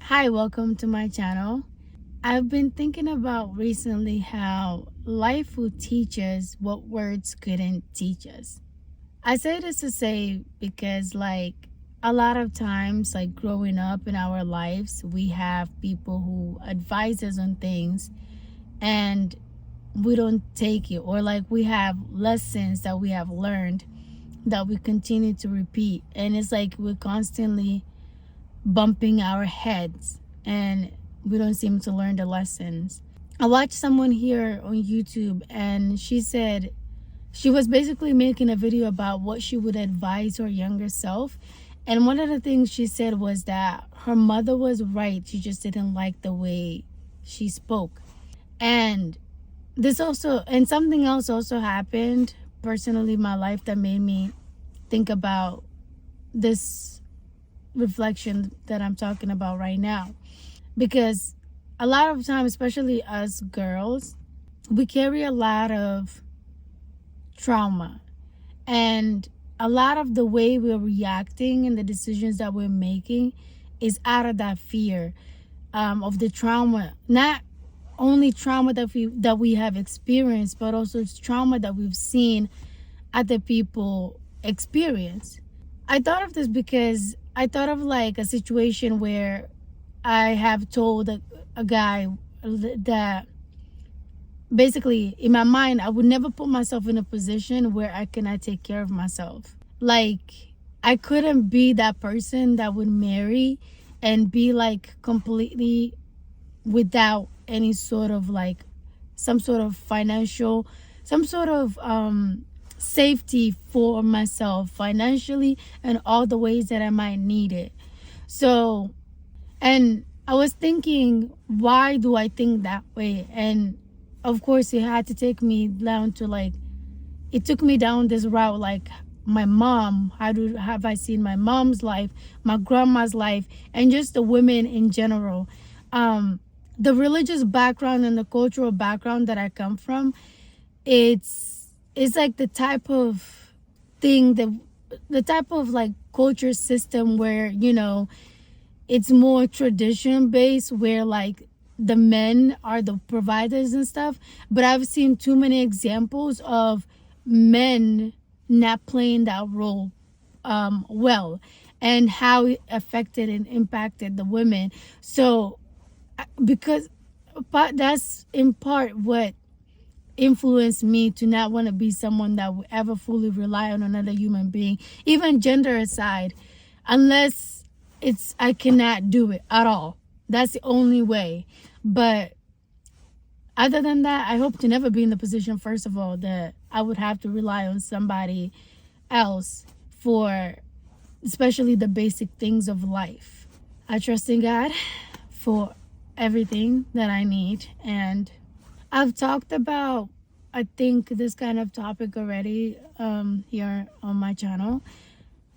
Hi, welcome to my channel. I've been thinking about recently how life will teach us what words couldn't teach us. I say this to say because, a lot of times, growing up in our lives, we have people who advise us on things and we don't take it, or we have lessons that we have learned that we continue to repeat. And it's like we're constantly bumping our heads and we don't seem to learn the lessons. I watched someone here on YouTube and she said she was basically making a video about what she would advise her younger self. And one of the things she said was that her mother was right. She just didn't like the way she spoke. And something else also happened personally in my life that made me think about this reflection that I'm talking about right now. Because a lot of times, especially us girls, we carry a lot of trauma. And a lot of the way we're reacting and the decisions that we're making is out of that fear of the trauma. Not only trauma that we have experienced, but also it's trauma that we've seen other people experience. I thought of this because I thought of a situation where I have told a guy that basically in my mind I would never put myself in a position where I cannot take care of myself. I couldn't be that person that would marry and be completely without any sort of some sort of financial, some sort of safety for myself financially and all the ways that I might need it. So, and I was thinking, why do I think that way? And of course it had to take me down to it took me down this route, my mom. Have I seen my mom's life, my grandma's life, and just the women in general. The religious background and the cultural background that I come from, it's like the type of thing that the type of culture system where it's more tradition based, where the men are the providers and stuff. But I've seen too many examples of men not playing that role well, and how it affected and impacted the women. So but that's in part what influenced me to not want to be someone that would ever fully rely on another human being, even gender aside, unless I cannot do it at all. That's the only way. But other than that, I hope to never be in the position, first of all, that I would have to rely on somebody else for especially the basic things of life. I trust in God for everything that I need. And I've talked about, I think, this kind of topic already here on my channel.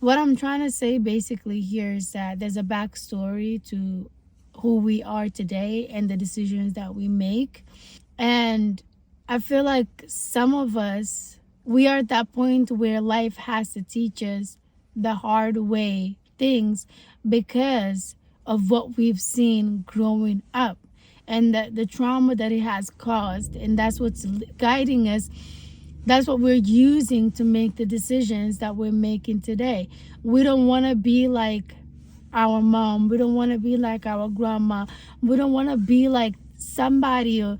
What I'm trying to say basically here is that there's a backstory to who we are today and the decisions that we make. And I feel like some of us, we are at that point where life has to teach us the hard way things because of what we've seen growing up and the trauma that it has caused. And that's what's guiding us. That's what we're using to make the decisions that we're making today. We don't want to be like our mom. We don't want to be like our grandma. We don't want to be like somebody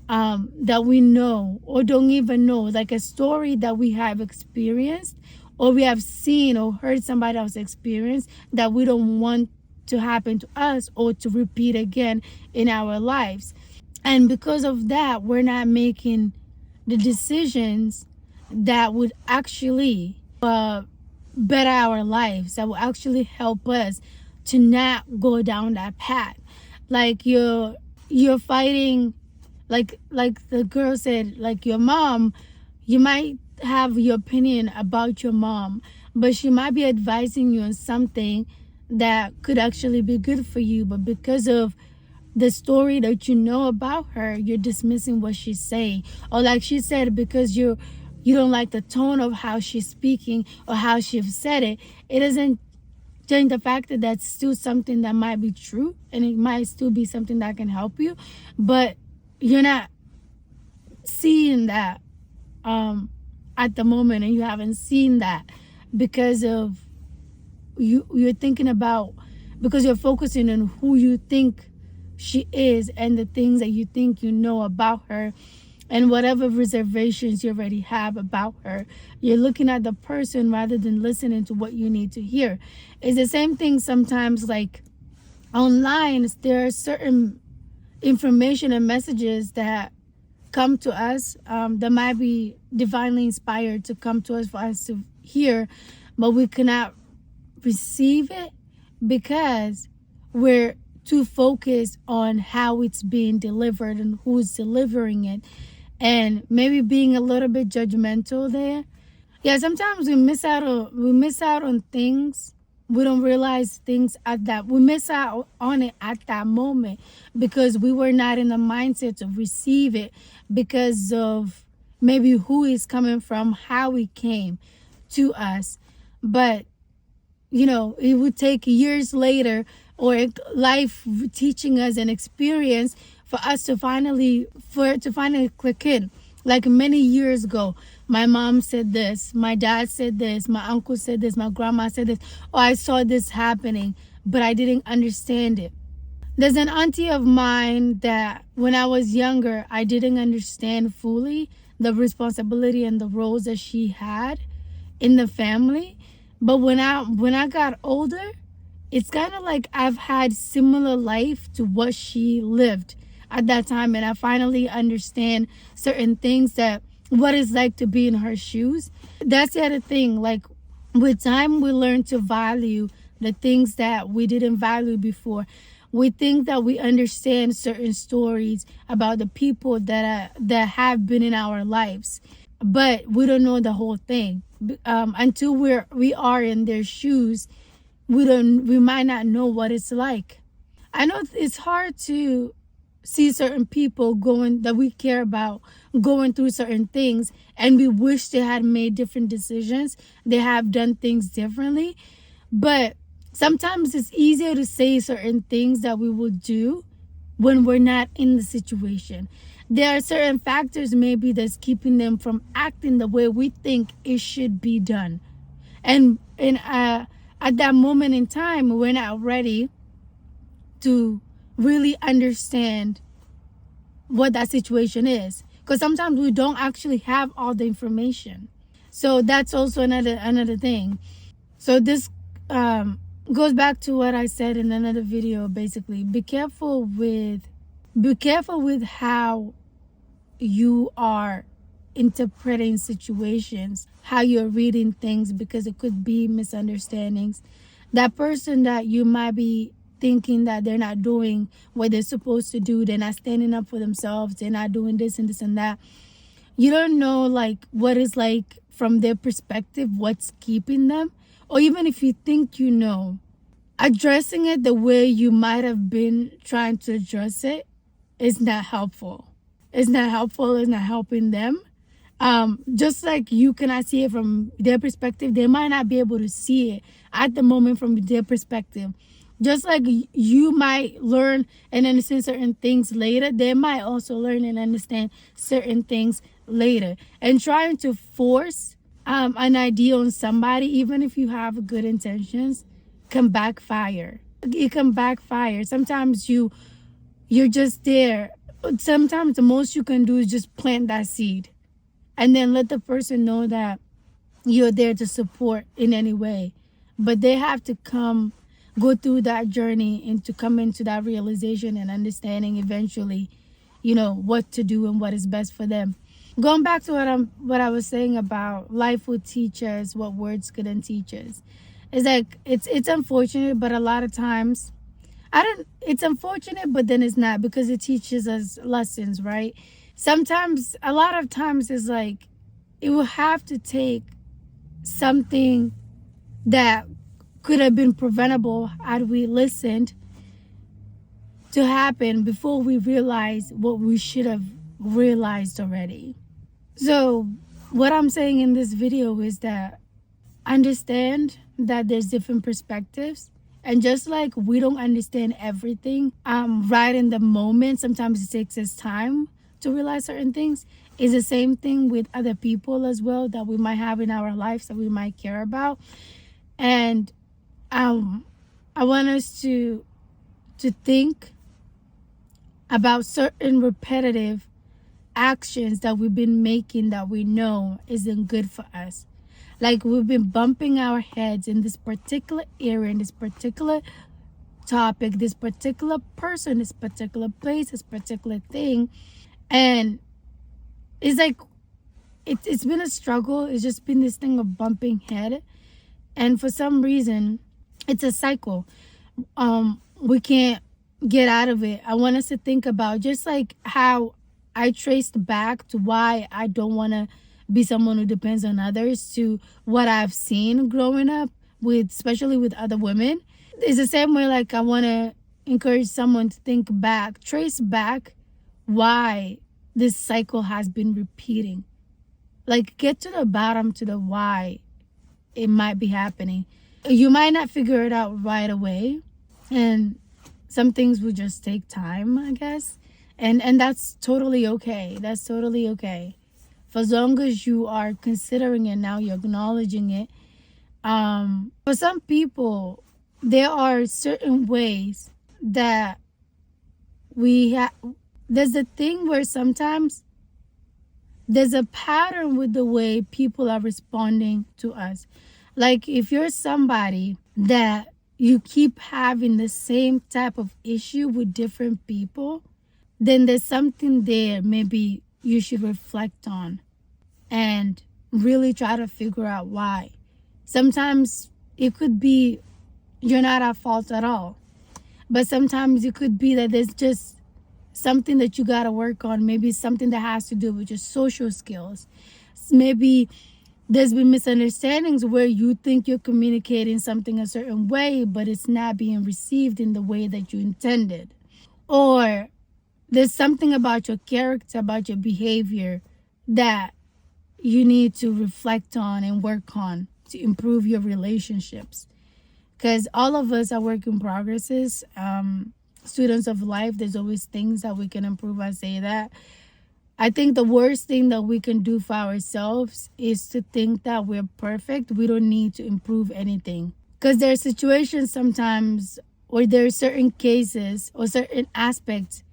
that we know or don't even know, like a story that we have experienced or we have seen or heard somebody else experience that we don't want to happen to us or to repeat again in our lives. And because of that, we're not making the decisions that would actually better our lives, that will actually help us to not go down that path. You're fighting, like the girl said, your mom, you might have your opinion about your mom, but she might be advising you on something that could actually be good for you, but because of the story that you know about her, you're dismissing what she's saying. Or like she said, because you don't like the tone of how she's speaking or how she said it, it doesn't change the fact that that's still something that might be true, and it might still be something that can help you, but you're not seeing that at the moment, and you haven't seen that because of you're thinking about, because you're focusing on who you think she is and the things that you think you know about her, and whatever reservations you already have about her. You're looking at the person rather than listening to what you need to hear. It's the same thing sometimes, like online, there are certain information and messages that come to us that might be divinely inspired to come to us for us to hear, but we cannot receive it because we're too focused on how it's being delivered and who's delivering it, and maybe being a little bit judgmental there. Yeah, sometimes we miss out on things. We don't realize things we miss out on it at that moment because we were not in the mindset to receive it because of maybe who is coming from, how it came to us. But it would take years later, or life teaching us an experience for us to finally click in. Like many years ago, my mom said this, my dad said this, my uncle said this, my grandma said this. Oh, I saw this happening, but I didn't understand it. There's an auntie of mine that when I was younger, I didn't understand fully the responsibility and the roles that she had in the family. But when I got older, it's kind of like I've had similar life to what she lived at that time, and I finally understand certain things, that what it's like to be in her shoes. That's the other thing. Like with time, we learn to value the things that we didn't value before. We think that we understand certain stories about the people that have been in our lives, but we don't know the whole thing. Until we are in their shoes, we might not know what it's like. I know it's hard to see certain people that we care about going through certain things, and we wish they had made different decisions, they have done things differently. But sometimes it's easier to say certain things that we will do when we're not in the situation. There are certain factors maybe that's keeping them from acting the way we think it should be done. And at that moment in time, we're not ready to really understand what that situation is, because sometimes we don't actually have all the information. So that's also another thing. So this goes back to what I said in another video. Basically, be careful with how you are interpreting situations, how you're reading things, because it could be misunderstandings. That person that you might be thinking that they're not doing what they're supposed to do, they're not standing up for themselves, they're not doing this and this and that. You don't know like what is like from their perspective, what's keeping them. Or even if you think addressing it the way you might have been trying to address it is not helpful. It's not helpful. It's not helping them. Just like you cannot see it from their perspective, they might not be able to see it at the moment from their perspective. Just like you might learn and understand certain things later, they might also learn and understand certain things later. And trying to force an idea on somebody, even if you have good intentions, can backfire. It can backfire. Sometimes you're just there. Sometimes the most you can do is just plant that seed and then let the person know that you're there to support in any way. But they have to go through that journey and to come into that realization and understanding eventually, what to do and what is best for them. Going back to what I was saying about life will teach us what words couldn't teach us. It's like it's unfortunate, but a lot of times it's unfortunate, but then it's not, because it teaches us lessons, right? Sometimes, a lot of times, it's like it will have to take something that could have been preventable had we listened to happen before we realize what we should have realized already. So what I'm saying in this video is that understand that there's different perspectives. And just like we don't understand everything right in the moment, sometimes it takes us time to realize certain things. It's the same thing with other people as well that we might have in our lives that we might care about. And I want us to think about certain repetitive actions that we've been making that we know isn't good for us. Like we've been bumping our heads in this particular area, in this particular topic, this particular person, this particular place, this particular thing. And it's like, it's been a struggle. It's just been this thing of bumping head. And for some reason, it's a cycle. We can't get out of it. I want us to think about just like how I traced back to why I don't want to be someone who depends on others to what I've seen growing up with, especially with other women. It's the same way like I want to encourage someone to think back, trace back why this cycle has been repeating. Like get to the bottom to the why it might be happening. You might not figure it out right away, and some things will just take time, I guess. And that's totally okay. That's totally okay. For as long as you are considering it now, you're acknowledging it. For some people, there are certain ways that there's a thing where sometimes there's a pattern with the way people are responding to us. Like if you're somebody that you keep having the same type of issue with different people, then there's something there maybe you should reflect on and really try to figure out why. Sometimes it could be you're not at fault at all. But sometimes it could be that there's just something that you got to work on. Maybe something that has to do with your social skills. Maybe there's been misunderstandings where you think you're communicating something a certain way, but it's not being received in the way that you intended. Or there's something about your character, about your behavior that you need to reflect on and work on to improve your relationships. Because all of us are work in progresses. Students of life, there's always things that we can improve. I say that. I think the worst thing that we can do for ourselves is to think that we're perfect. We don't need to improve anything. Because there are situations sometimes, or there are certain cases or certain aspects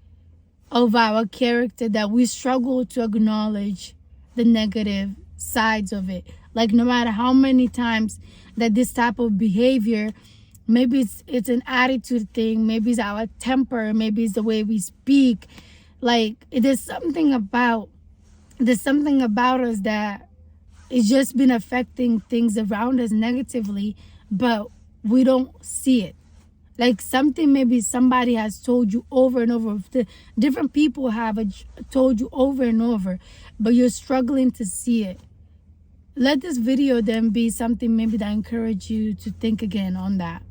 of our character that we struggle to acknowledge the negative sides of it. Like no matter how many times that this type of behavior, maybe it's an attitude thing, maybe it's our temper, maybe it's the way we speak. Like there's something about us that it's just been affecting things around us negatively, but we don't see it. Like something maybe somebody has told you over and over. Different people have told you over and over, but you're struggling to see it. Let this video then be something maybe that encourage you to think again on that.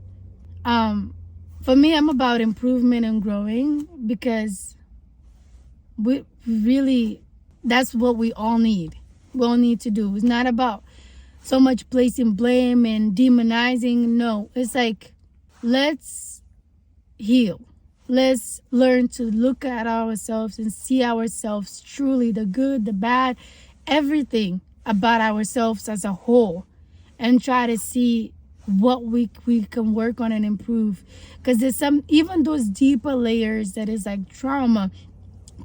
For me, I'm about improvement and growing because we really, that's what we all need. We all need to do. It's not about so much placing blame and demonizing. No, it's like, let's heal. Let's learn to look at ourselves and see ourselves truly, the good, the bad, everything about ourselves as a whole, and try to see what we can work on and improve. Because there's some, even those deeper layers that is like trauma,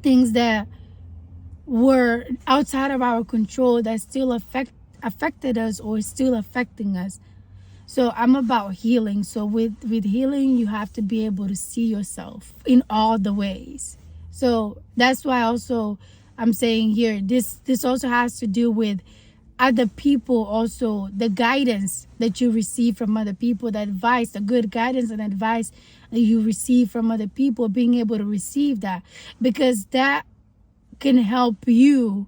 things that were outside of our control that still affected us or still affecting us. So I'm about healing. So with healing, you have to be able to see yourself in all the ways. So that's why also I'm saying here, this also has to do with other people, also the guidance that you receive from other people, the advice, the good guidance and advice that you receive from other people, being able to receive that, because that can help you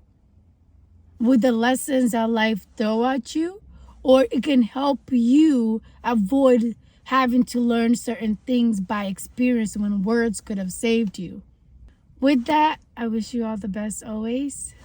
with the lessons that life throw at you, or it can help you avoid having to learn certain things by experience when words could have saved you. With that, I wish you all the best always.